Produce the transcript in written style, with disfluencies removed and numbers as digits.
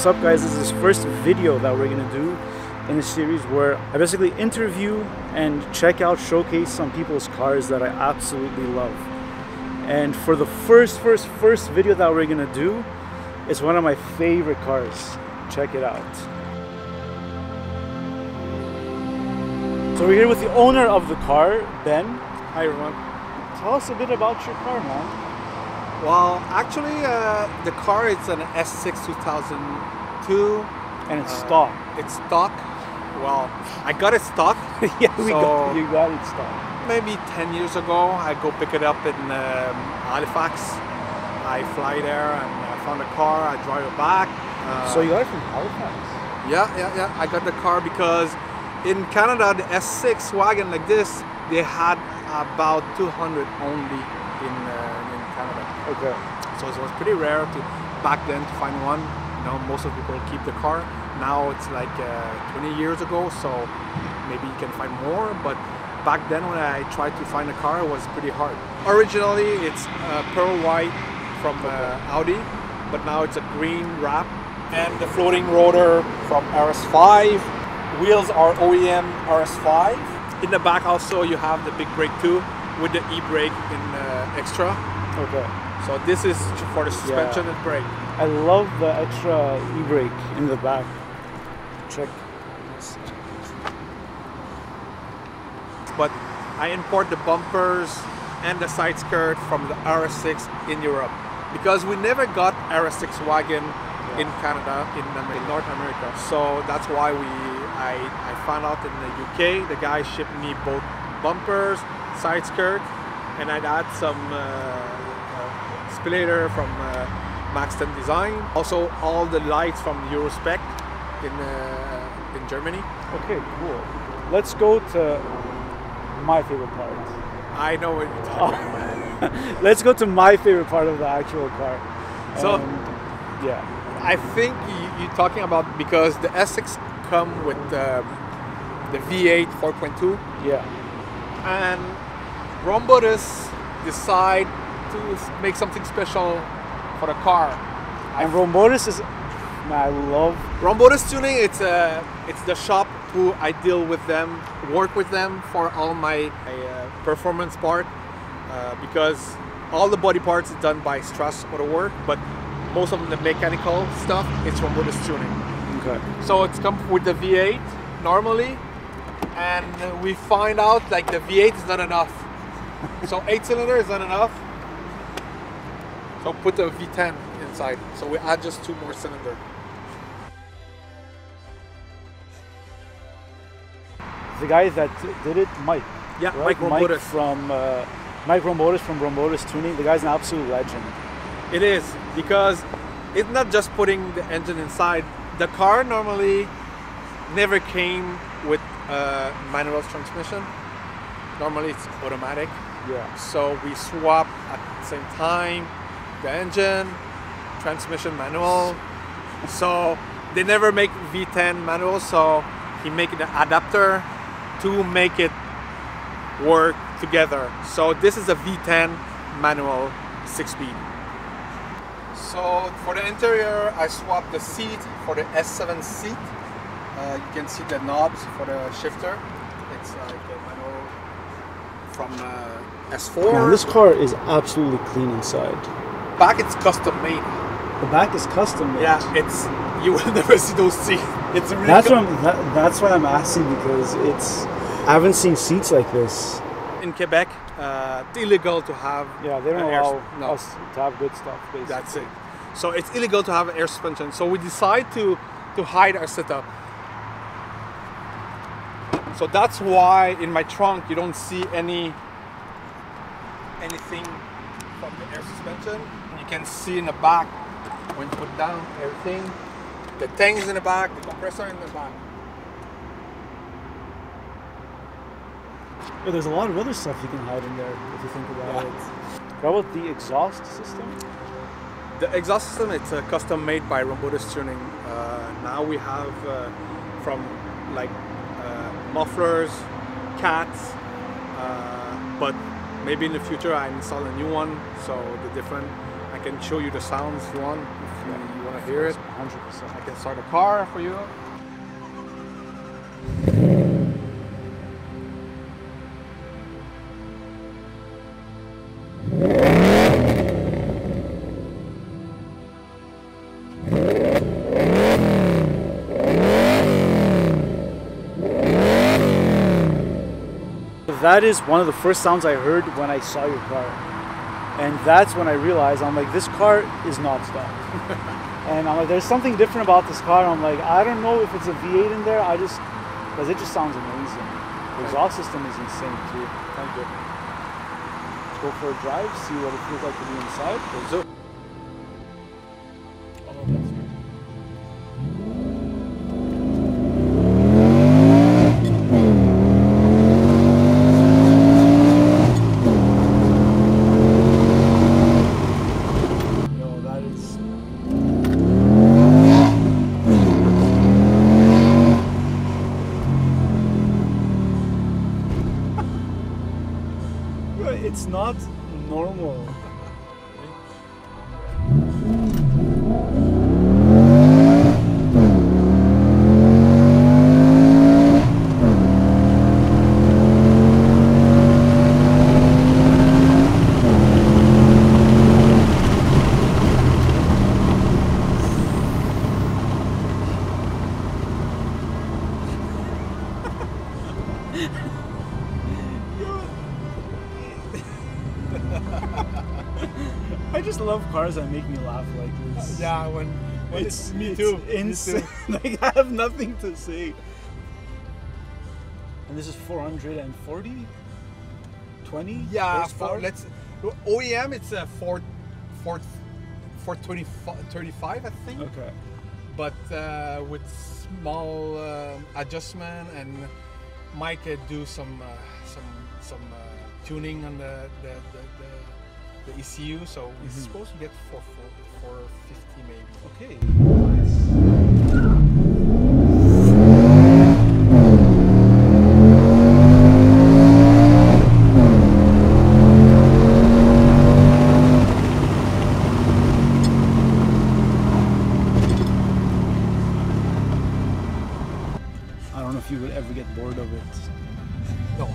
what's up guys, this is this first video that we're gonna do in a series where I basically interview and check out, showcase some people's cars that I absolutely love. And for the first video that we're gonna do, it's one of my favorite cars. Check it out. So we're here with the owner of the car, Ben. Hi everyone. Tell us a bit about your car, man. Well, actually, the car is an S6 2002. And it's stock. It's stock. Well, I got it stock. Yeah, you got it stock. Maybe 10 years ago, I go pick it up in Halifax. I fly there and I found a car. I drive it back. So you got it from Halifax? Yeah. I got the car because in Canada, the S6 wagon like this, they had about 200 only in Canada. Okay. So it was pretty rare back then to find one. You know, most of the people keep the car. Now it's like 20 years ago, so maybe you can find more. But back then when I tried to find a car, it was pretty hard. Originally it's pearl white from Audi, but now it's a green wrap. And the floating rotor from RS5. Wheels are OEM RS5. In the back also you have the big brake too, with the e-brake in extra. Okay. So this is for the suspension and brake. I love the extra e-brake in the back. Check. But I import the bumpers and the side skirt from the RS6 in Europe because we never got RS6 wagon in Canada, in North America. So that's why I found out in the UK, the guy shipped me both bumpers, side skirt, and I'd add some spillator from Max 10 Design. Also all the lights from Eurospec in Germany. Okay, cool. Let's go to my favorite part. I know what you're talking about. Let's go to my favorite part of the actual car. So, yeah. I think you're talking about because the S6 come with the V8 4.2. Yeah. And Rombotis decide to make something special for the car. And Rombotis is, man, I love Rombotis Tuning. It's the shop who I deal with them, work with them for all my performance part because all the body parts is done by Strass Auto Work, but most of the mechanical stuff is Rombotis Tuning. Okay. So it's come with the V8 normally, and we find out like the V8 is not enough. So 8-cylinder is not enough. So put the V10 inside. So we add just 2 more cylinders. The guy that did it, Mike. Yeah, right? Mike Rombotis. Mike Rombotis from Rombotis Tuning. The guy's an absolute legend. It is, because it's not just putting the engine inside. The car normally never came with a manual transmission. Normally it's automatic. Yeah. So we swap at the same time the engine, transmission manual. So they never make V10 manual, so he make the adapter to make it work together. So this is a V10 manual 6-speed. So for the interior, I swapped the seat for the S7 seat. You can see the knobs for the shifter. It's like a manual from S4. Man, this car is absolutely clean inside. Back, it's custom made. The back is custom made. Yeah, it's, you will never see those seats. It's really that's why I'm asking, because I haven't seen seats like this. In Quebec, it's illegal to have. Yeah, they don't allow us to have good stuff. Basically. That's it. So it's illegal to have air suspension. So we decide to hide our setup. So that's why in my trunk you don't see anything from the air suspension. You can see in the back when you put down everything. The tanks in the back, the compressor in the back. Yeah, there's a lot of other stuff you can hide in there if you think about it. How about the exhaust system? The exhaust system, it's custom made by Rombotis Tuning. Now we have from like mufflers, cats, but maybe in the future I install a new one, so the different, I can show you the sounds if you want. You want to hear it? 100%. I can start a car for you. That is one of the first sounds I heard when I saw your car. And that's when I realized, I'm like, this car is not stock. And I'm like, there's something different about this car. I'm like, I don't know if it's a V8 in there. Because it just sounds amazing. The exhaust system is insane too. Thank you. Let's go for a drive, see what it feels like to be inside. So, oh, that's good. It's not normal. I just love cars that make me laugh like this. Yeah, when It's me too. Insane. Me too. Like, I have nothing to say. And this is 440, 20. Yeah, horsepower? let's OEM. It's a 435, I think. Okay. But with small adjustment, and Mike do some tuning on the ECU, so it's supposed to get 450 maybe. Okay. I don't know if you would ever get bored of it. No.